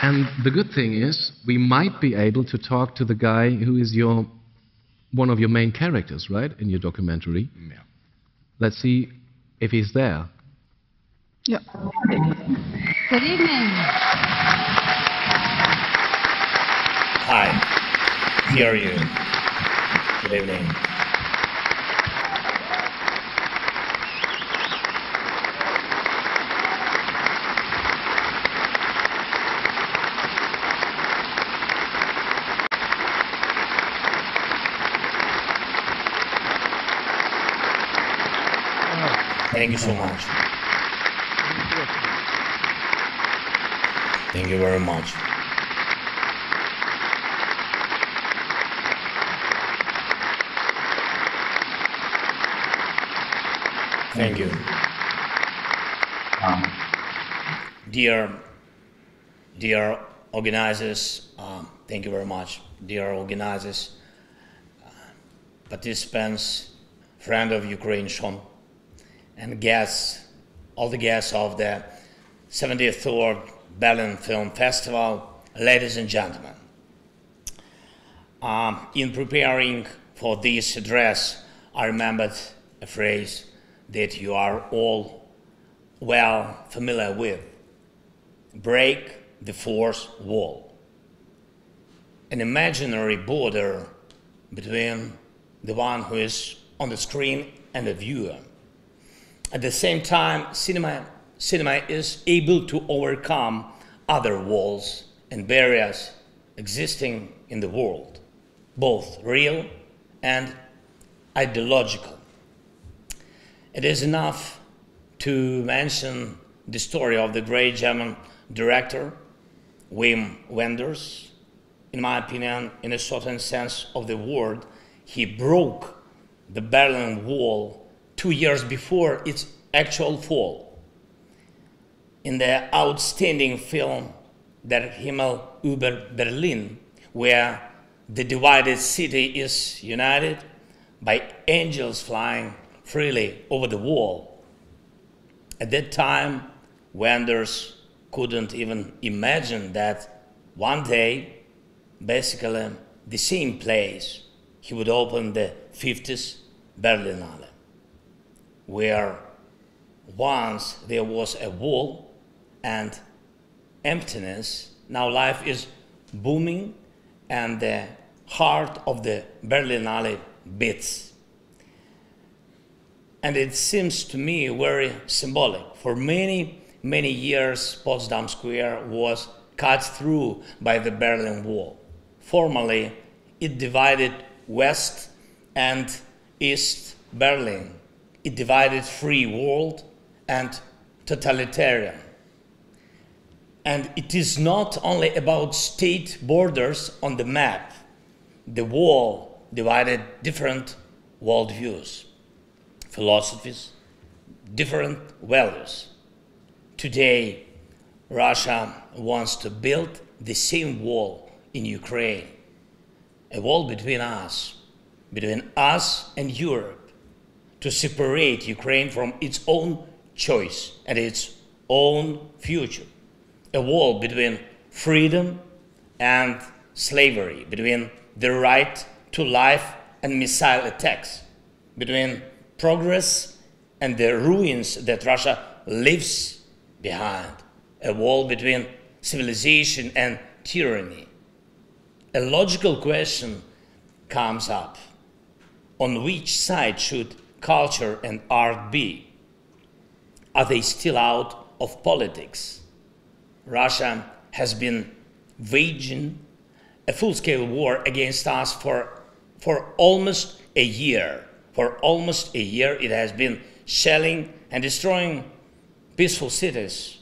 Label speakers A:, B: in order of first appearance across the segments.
A: And the good thing is, we might be able to talk to the guy who is one of your main characters, right, in your documentary.
B: Yeah.
A: Let's see if he's there.
C: Yeah.
D: Good evening.
E: Hi, here are you. Good evening. Thank you so much. Thank you very much. Thank you. Dear organizers, thank you very much. Dear organizers, participants, friend of Ukraine, Sean, and guests, all the guests of the 73rd Berlin Film Festival, ladies and gentlemen. In preparing for this address, I remembered a phrase that you are all well familiar with: break the fourth wall. An imaginary border between the one who is on the screen and the viewer. At the same time, cinema is able to overcome other walls and barriers existing in the world, both real and ideological. It is enough to mention the story of the great German director, Wim Wenders. In my opinion, in a certain sense of the word, he broke the Berlin Wall 2 years before its actual fall. In the outstanding film Der Himmel über Berlin, where the divided city is united by angels flying freely over the wall. At that time, Wenders couldn't even imagine that one day, basically the same place, he would open the 50th Berlinale, where once there was a wall and emptiness. Now life is booming and the heart of the Berlinale beats. And it seems to me very symbolic. For many, many years, Potsdam Square was cut through by the Berlin Wall. Formerly, it divided West and East Berlin. It divided free world and totalitarian. And it is not only about state borders on the map. The wall divided different worldviews, philosophies, different values. Today, Russia wants to build the same wall in Ukraine, a wall between us and Europe, to separate Ukraine from its own choice and its own future. A wall between freedom and slavery, between the right to life and missile attacks, between progress and the ruins that Russia leaves behind, a wall between civilization and tyranny. A logical question comes up: on which side should culture and art be? Are they still out of politics? Russia has been waging a full-scale war against us for almost a year. For almost a year it has been shelling and destroying peaceful cities.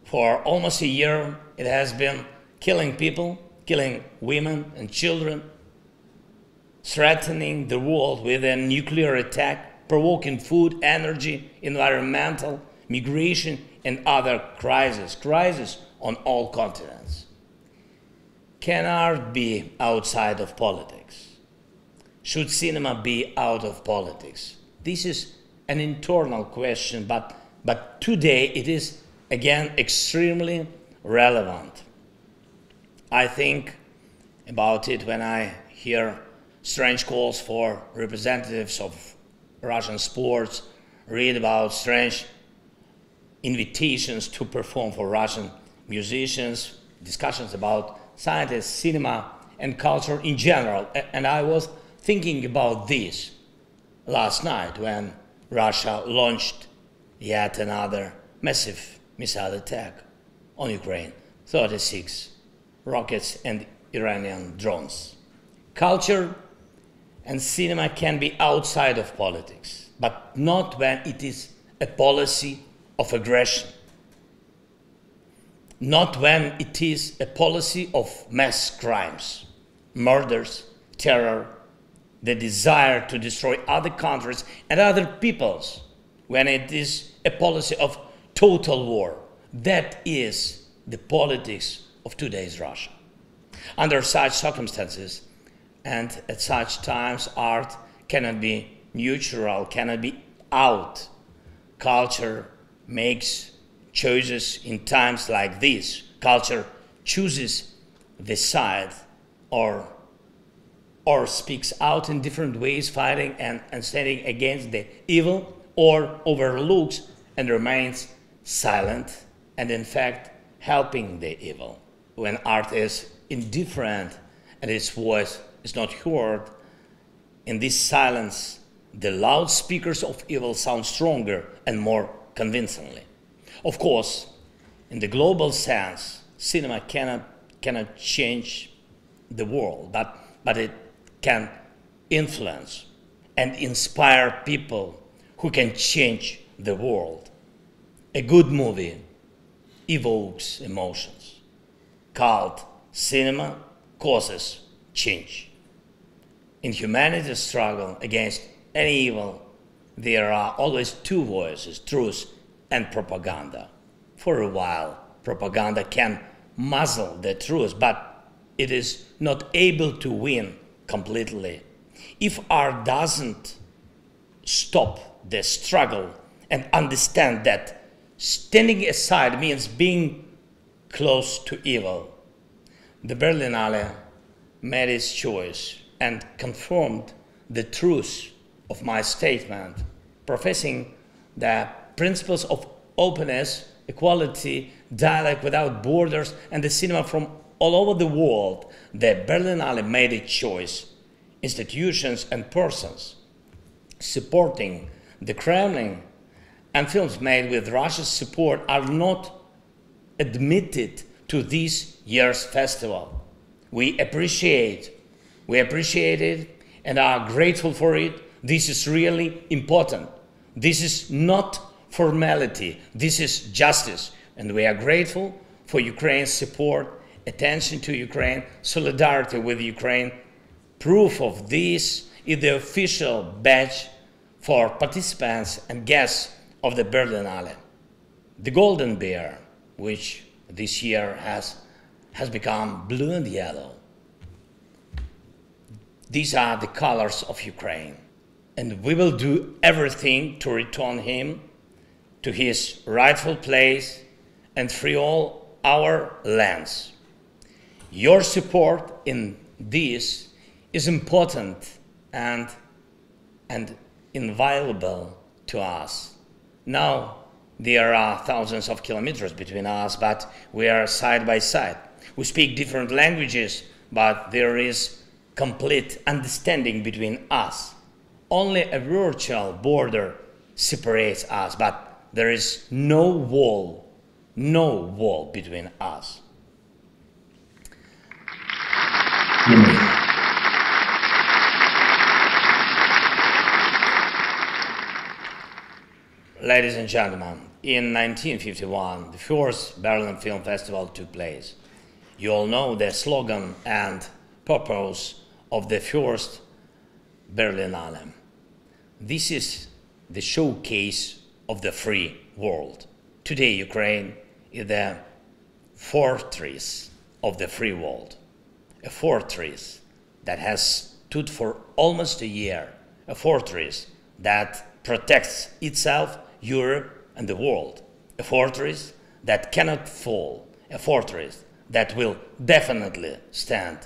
E: For almost a year it has been killing people, killing women and children, threatening the world with a nuclear attack, provoking food, energy, environmental, migration, and other crises on all continents. Can art be outside of politics? Should cinema be out of politics? This is an internal question, but today it is again extremely relevant. I think about it when I hear strange calls for representatives of Russian sports, read about strange invitations to perform for Russian musicians, discussions about science, cinema, and culture in general. And I was thinking about this last night when Russia launched yet another massive missile attack on Ukraine, 36 rockets and Iranian drones. Culture and cinema can be outside of politics, but not when it is a policy of aggression, not when it is a policy of mass crimes, murders, terror, the desire to destroy other countries and other peoples, when it is a policy of total war. That is the politics of today's Russia. Under such circumstances and at such times, art cannot be neutral, cannot be out. Culture makes choices in times like this. Culture chooses the side or speaks out in different ways, fighting and standing against the evil, or overlooks and remains silent and in fact helping the evil. When art is indifferent and its voice is not heard, in this silence the loudspeakers of evil sound stronger and more convincingly. Of course, in the global sense, cinema cannot change the world, but it can influence and inspire people who can change the world. A good movie evokes emotions. Cult cinema causes change. In humanity's struggle against any evil, there are always two voices, truth and propaganda. For a while, propaganda can muzzle the truth, but it is not able to win completely. If art doesn't stop the struggle and understand that standing aside means being close to evil, the Berlinale made its choice and confirmed the truth of my statement, professing the principles of openness, equality, dialogue without borders, and the cinema from all over the world. The Berlinale made its choice. Institutions and persons supporting the Kremlin and films made with Russia's support are not admitted to this year's festival. We appreciate it and are grateful for it. This is really important. This is not formality. This is justice. And we are grateful for Ukraine's support, attention to Ukraine, solidarity with Ukraine. Proof of this is the official badge for participants and guests of the Berlinale. The Golden Bear, which this year has become blue and yellow. These are the colors of Ukraine. And we will do everything to return him to his rightful place and free all our lands. Your support in this is important and invaluable to us. Now, there are thousands of kilometers between us, but we are side by side. We speak different languages, but there is complete understanding between us. Only a virtual border separates us, but there is no wall between us. Ladies and gentlemen, in 1951, the first Berlin Film Festival took place. You all know the slogan and purpose of the first Berlinale. This is the showcase of the free world. Today, Ukraine is the fortress of the free world, a fortress that has stood for almost a year, a fortress that protects itself, Europe, and the world, a fortress that cannot fall, a fortress that will definitely stand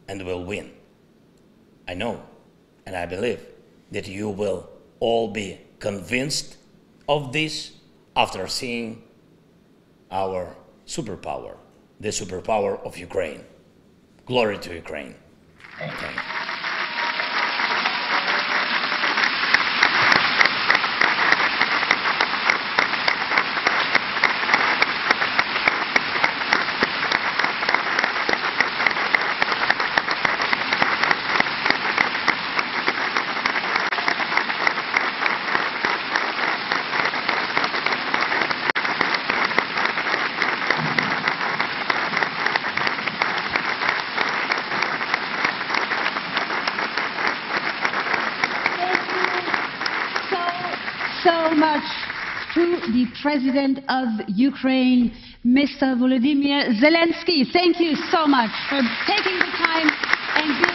E: and will win. I know and I believe that you will all be convinced of this after seeing our superpower, the superpower of Ukraine. Glory to Ukraine. Thank you.
D: So much to the President of Ukraine, Mr. Volodymyr Zelensky. Thank you so much for taking the time and